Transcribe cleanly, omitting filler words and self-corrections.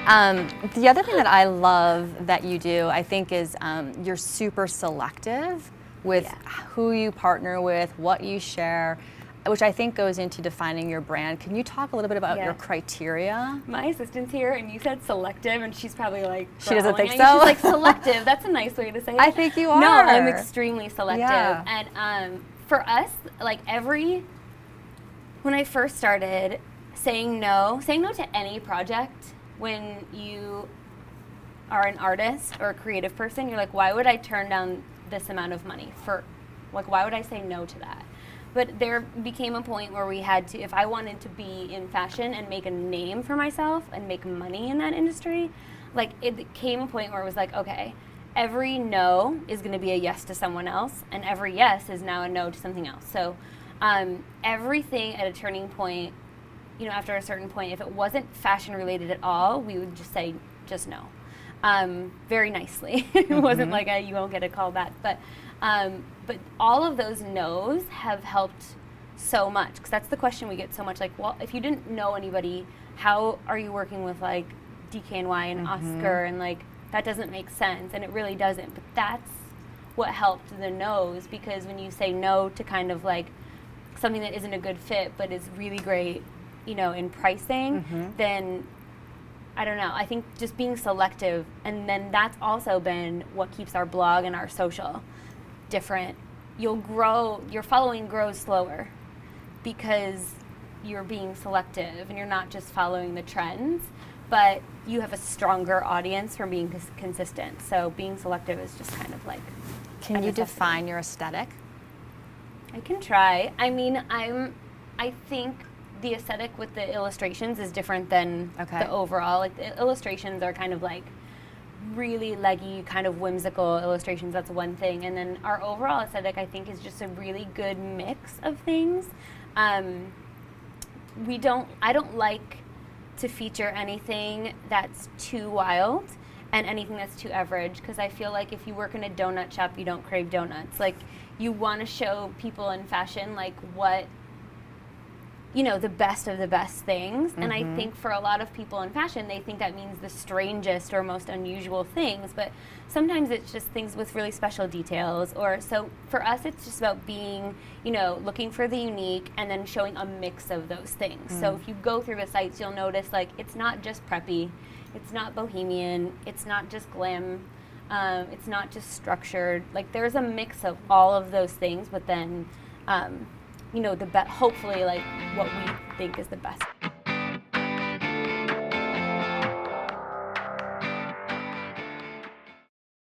The other thing that I love that you do, I think, is you're super selective with who you partner with, what you share, which I think goes into defining your brand. Can you talk a little bit about your criteria? My assistant's here, and you said selective, and she's probably like, she doesn't think so? She's like, selective, that's a nice way to say it. I think you are. No, I'm extremely selective. And for us, like when I first started, saying no to any project, when you are an artist or a creative person, you're like, why would I turn down this amount of money for, like, why would I say no to that? But there became a point where we had to, if I wanted to be in fashion and make a name for myself and make money in that industry, like it came a point where it was like, okay, every no is going to be a yes to someone else, and every yes is now a no to something else. So everything at a turning point, you know, after a certain point, if it wasn't fashion related at all, we would just say just no, very nicely. It wasn't like you won't get a call back, but all of those no's have helped so much, because that's the question we get so much. Like, well, if you didn't know anybody, how are you working with like DKNY and Oscar, and like that doesn't make sense, and it really doesn't. But that's what helped the no's, because when you say no to kind of like something that isn't a good fit but is really great, you know, in pricing, then I don't know. I think just being selective, and then that's also been what keeps our blog and our social different. You'll grow, your following grows slower because you're being selective and you're not just following the trends, but you have a stronger audience from being consistent. So being selective is just kind of like, can you define your aesthetic? I can try. I mean, I think the aesthetic with the illustrations is different than the overall. Like the illustrations are kind of like really leggy, kind of whimsical illustrations. That's one thing. And then our overall aesthetic, I think, is just a really good mix of things. I don't like to feature anything that's too wild and anything that's too average, because I feel like if you work in a donut shop, you don't crave donuts. Like, you want to show people in fashion like what, you know, the best of the best things. And I think for a lot of people in fashion, they think that means the strangest or most unusual things, but sometimes it's just things with really special details. Or so for us, it's just about being, you know, looking for the unique and then showing a mix of those things. So if you go through the sites, you'll notice like it's not just preppy, it's not bohemian, it's not just glam, it's not just structured. Like, there's a mix of all of those things, but then you know, hopefully, like, what we think is the best.